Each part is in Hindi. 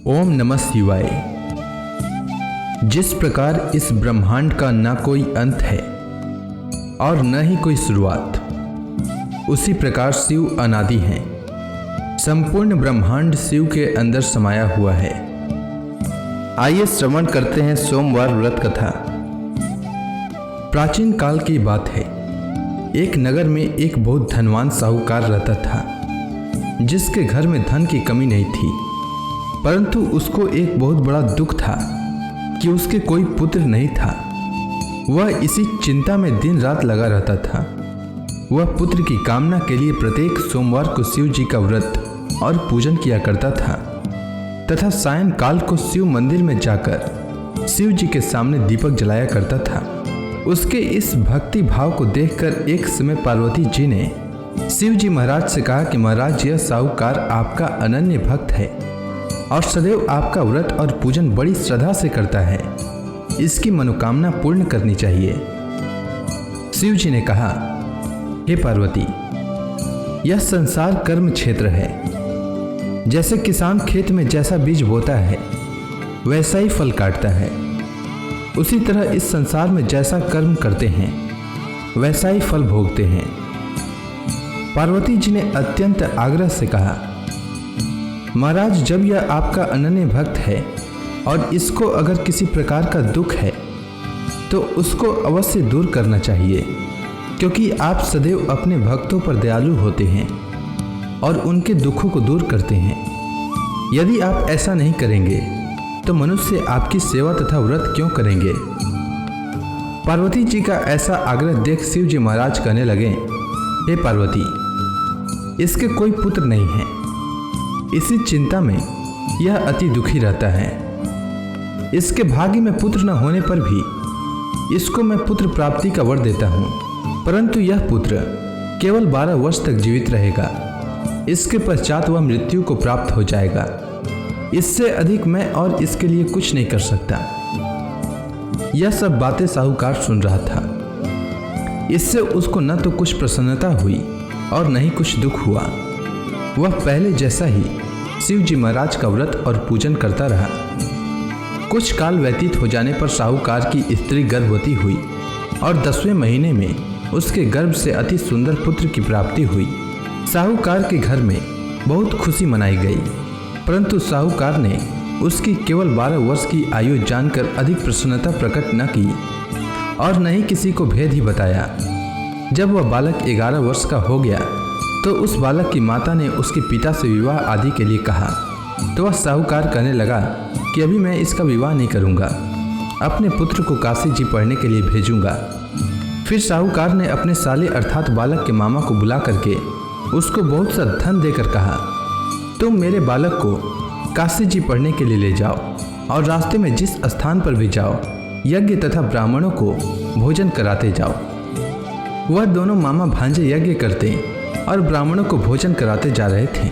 ओम नमः शिवाय। जिस प्रकार इस ब्रह्मांड का ना कोई अंत है और न ही कोई शुरुआत, उसी प्रकार शिव अनादि हैं। संपूर्ण ब्रह्मांड शिव के अंदर समाया हुआ है। आइए श्रवण करते हैं सोमवार व्रत कथा। प्राचीन काल की बात है। एक नगर में एक बहुत धनवान साहूकार रहता था, जिसके घर में धन की कमी नहीं थी, परंतु उसको एक बहुत बड़ा दुख था कि उसके कोई पुत्र नहीं था। वह इसी चिंता में दिन रात लगा रहता था। वह पुत्र की कामना के लिए प्रत्येक सोमवार को शिव जी का व्रत और पूजन किया करता था तथा सायंकाल को शिव मंदिर में जाकर शिव जी के सामने दीपक जलाया करता था। उसके इस भक्ति भाव को देखकर एक समय पार्वती जी ने शिव जी महाराज से कहा कि महाराज, यह साहूकार आपका अनन्य भक्त है और सदैव आपका व्रत और पूजन बड़ी श्रद्धा से करता है। इसकी मनोकामना पूर्ण करनी चाहिए। शिव जी ने कहा, हे पार्वती, यह संसार कर्म क्षेत्र है। जैसे किसान खेत में जैसा बीज बोता है वैसा ही फल काटता है, उसी तरह इस संसार में जैसा कर्म करते हैं वैसा ही फल भोगते हैं। पार्वती जी ने अत्यंत आग्रह से कहा, महाराज, जब यह आपका अनन्य भक्त है और इसको अगर किसी प्रकार का दुख है तो उसको अवश्य दूर करना चाहिए, क्योंकि आप सदैव अपने भक्तों पर दयालु होते हैं और उनके दुखों को दूर करते हैं। यदि आप ऐसा नहीं करेंगे तो मनुष्य आपकी सेवा तथा व्रत क्यों करेंगे। पार्वती जी का ऐसा आग्रह देख शिव जी महाराज कहने लगे, हे पार्वती, इसके कोई पुत्र नहीं है। इसी चिंता में यह अति दुखी रहता है। इसके भाग्य में पुत्र न होने पर भी इसको मैं पुत्र प्राप्ति का वर देता हूँ, परंतु यह पुत्र केवल 12 वर्ष तक जीवित रहेगा। इसके पश्चात वह मृत्यु को प्राप्त हो जाएगा। इससे अधिक मैं और इसके लिए कुछ नहीं कर सकता। यह सब बातें साहूकार सुन रहा था। इससे उसको न तो कुछ प्रसन्नता हुई और न ही कुछ दुख हुआ। वह पहले जैसा ही शिव जी महाराज का व्रत और पूजन करता रहा। कुछ काल व्यतीत हो जाने पर साहूकार की स्त्री गर्भवती हुई और 10वें महीने में उसके गर्भ से अति सुंदर पुत्र की प्राप्ति हुई। साहूकार के घर में बहुत खुशी मनाई गई, परंतु साहूकार ने उसकी केवल 12 वर्ष की आयु जानकर अधिक प्रसन्नता प्रकट न की और न ही किसी को भेद ही बताया। जब वह बालक 11 वर्ष का हो गया तो उस बालक की माता ने उसके पिता से विवाह आदि के लिए कहा, तो वह साहूकार कहने लगा कि अभी मैं इसका विवाह नहीं करूंगा, अपने पुत्र को काशी जी पढ़ने के लिए भेजूंगा। फिर साहूकार ने अपने साले अर्थात बालक के मामा को बुला करके उसको बहुत सा धन देकर कहा, तुम मेरे बालक को काशी जी पढ़ने के लिए ले जाओ और रास्ते में जिस स्थान पर भी जाओ यज्ञ तथा ब्राह्मणों को भोजन कराते जाओ। वह दोनों मामा भांजे यज्ञ करते और ब्राह्मणों को भोजन कराते जा रहे थे।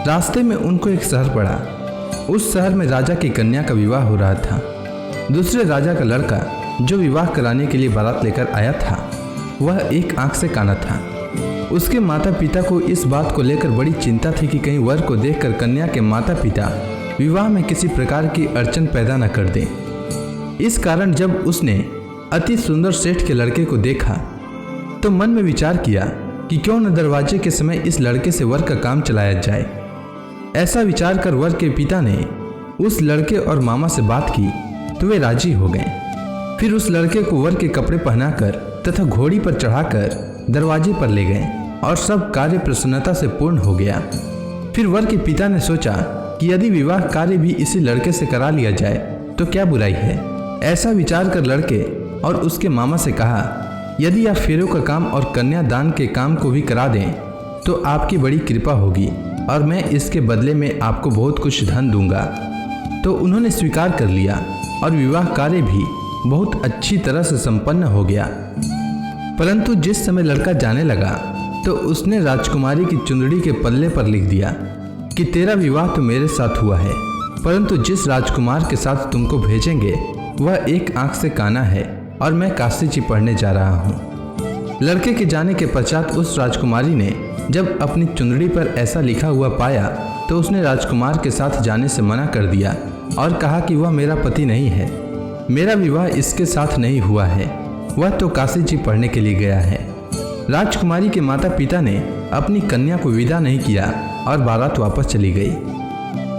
रास्ते में उनको एक शहर पड़ा। उस शहर में राजा की कन्या का विवाह हो रहा था। दूसरे राजा का लड़का जो विवाह कराने के लिए बारात लेकर आया था, वह एक आंख से काना था। उसके माता पिता को इस बात को लेकर बड़ी चिंता थी कि कहीं वर को देखकर कन्या के माता पिता विवाह में किसी प्रकार की अड़चन पैदा न कर दें। इस कारण जब उसने अति सुंदर सेठ के लड़के को देखा तो मन में विचार किया कि क्यों न दरवाजे के समय इस लड़के से वर का काम चलाया जाए। ऐसा विचार कर वर के पिता ने उस लड़के और मामा से बात की तो वे राजी हो गए। फिर उस लड़के को वर के कपड़े पहनाकर तथा घोड़ी पर चढ़ाकर दरवाजे पर ले गए और सब कार्य प्रसन्नता से पूर्ण हो गया। फिर वर के पिता ने सोचा कि यदि विवाह कार्य भी इसी लड़के से करा लिया जाए तो क्या बुराई है। ऐसा विचार कर लड़के और उसके मामा से कहा, यदि आप फेरों का काम और कन्यादान के काम को भी करा दें तो आपकी बड़ी कृपा होगी और मैं इसके बदले में आपको बहुत कुछ धन दूंगा। तो उन्होंने स्वीकार कर लिया और विवाह कार्य भी बहुत अच्छी तरह से संपन्न हो गया। परंतु जिस समय लड़का जाने लगा तो उसने राजकुमारी की चुंदड़ी के पल्ले पर लिख दिया कि तेरा विवाह तो मेरे साथ हुआ है, परंतु जिस राजकुमार के साथ तुमको भेजेंगे वह एक आंख से काना है और मैं काशी जी पढ़ने जा रहा हूँ। लड़के के जाने के पश्चात उस राजकुमारी ने जब अपनी चुंदड़ी पर ऐसा लिखा हुआ पाया तो उसने राजकुमार के साथ जाने से मना कर दिया और कहा कि वह मेरा पति नहीं है, मेरा विवाह इसके साथ नहीं हुआ है, वह तो काशी जी पढ़ने के लिए गया है। राजकुमारी के माता पिता ने अपनी कन्या को विदा नहीं किया और बारात वापस चली गई।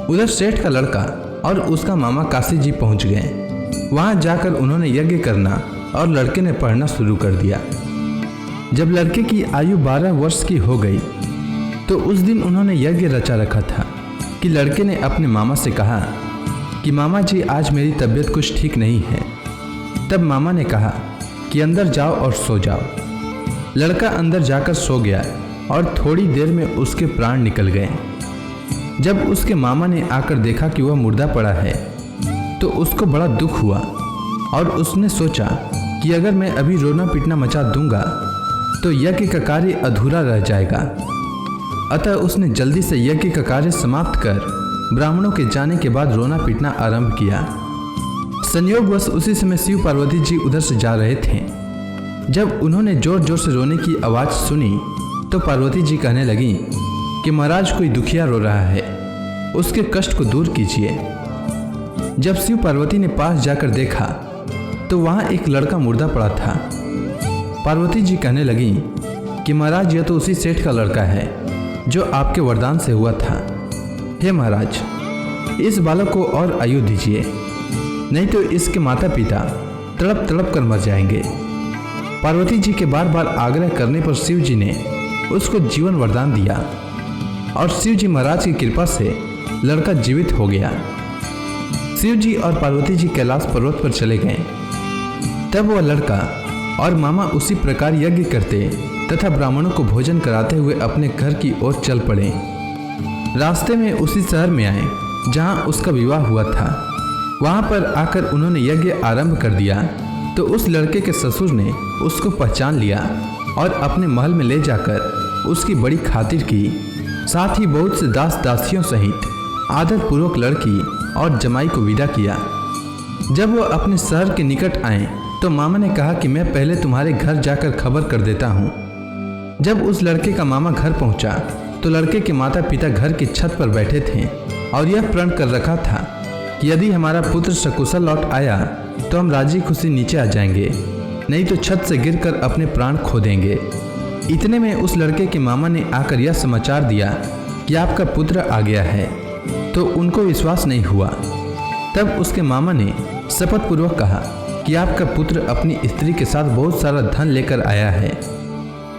उधर सेठ का लड़का और उसका मामा काशी जी पहुंच गए। वहां जाकर उन्होंने यज्ञ करना और लड़के ने पढ़ना शुरू कर दिया। जब लड़के की आयु 12 वर्ष की हो गई तो उस दिन उन्होंने यज्ञ रचा रखा था कि लड़के ने अपने मामा से कहा कि मामा जी आज मेरी तबीयत कुछ ठीक नहीं है। तब मामा ने कहा कि अंदर जाओ और सो जाओ। लड़का अंदर जाकर सो गया और थोड़ी देर में उसके प्राण निकल गए। जब उसके मामा ने आकर देखा कि वह मुर्दा पड़ा है तो उसको बड़ा दुख हुआ और उसने सोचा कि अगर मैं अभी रोना पीटना मचा दूंगा तो यज्ञ का कार्य अधूरा रह जाएगा। अतः उसने जल्दी से यज्ञ का कार्य समाप्त कर ब्राह्मणों के जाने के बाद रोना पीटना आरंभ किया। संयोगवश उसी समय शिव पार्वती जी उधर से जा रहे थे। जब उन्होंने जोर जोर से रोने की आवाज़ सुनी तो पार्वती जी कहने लगी कि महाराज कोई दुखिया रो रहा है, उसके कष्ट को दूर कीजिए। जब शिव पार्वती ने पास जाकर देखा तो वहाँ एक लड़का मुर्दा पड़ा था। पार्वती जी कहने लगी कि महाराज यह तो उसी सेठ का लड़का है जो आपके वरदान से हुआ था। हे महाराज, इस बालक को और आयु दीजिए, नहीं तो इसके माता पिता तड़प तड़प कर मर जाएंगे। पार्वती जी के बार बार आग्रह करने पर शिव जी ने उसको जीवन वरदान दिया और शिव जी महाराज की कृपा से लड़का जीवित हो गया। शिव जी और पार्वती जी कैलाश पर्वत पर चले गए। तब वह लड़का और मामा उसी प्रकार यज्ञ करते तथा ब्राह्मणों को भोजन कराते हुए अपने घर की ओर चल पड़े। रास्ते में उसी शहर में आए जहां उसका विवाह हुआ था। वहां पर आकर उन्होंने यज्ञ आरंभ कर दिया तो उस लड़के के ससुर ने उसको पहचान लिया और अपने महल में ले जाकर उसकी बड़ी खातिर की। साथ ही बहुत से दास दासियों सहित आदरपूर्वक लड़की और जमाई को विदा किया। जब वह अपने शहर के निकट आए तो मामा ने कहा कि मैं पहले तुम्हारे घर जाकर खबर कर देता हूँ। जब उस लड़के का मामा घर पहुँचा तो लड़के के माता पिता घर की छत पर बैठे थे और यह प्रण कर रखा था कि यदि हमारा पुत्र सकुशल लौट आया तो हम राजी खुशी नीचे आ जाएंगे, नहीं तो छत से गिरकर अपने प्राण खो देंगे। इतने में उस लड़के के मामा ने आकर यह समाचार दिया कि आपका पुत्र आ गया है, तो उनको विश्वास नहीं हुआ। तब उसके मामा ने शपथ पूर्वक कहा कि आपका पुत्र अपनी स्त्री के साथ बहुत सारा धन लेकर आया है।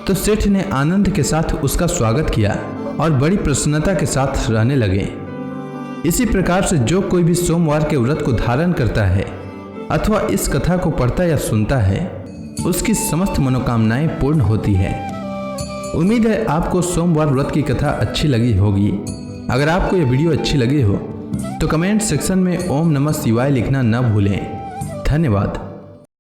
तो सेठ ने आनंद के साथ उसका स्वागत किया और बड़ी प्रसन्नता के साथ रहने लगे। इसी प्रकार से जो कोई भी सोमवार के व्रत को धारण करता है अथवा इस कथा को पढ़ता या सुनता है उसकी समस्त मनोकामनाएं पूर्ण होती है। उम्मीद है आपको सोमवार व्रत की कथा अच्छी लगी होगी। अगर आपको यह वीडियो अच्छी लगी हो तो कमेंट सेक्शन में ओम नमः शिवाय लिखना न भूलें। धन्यवाद।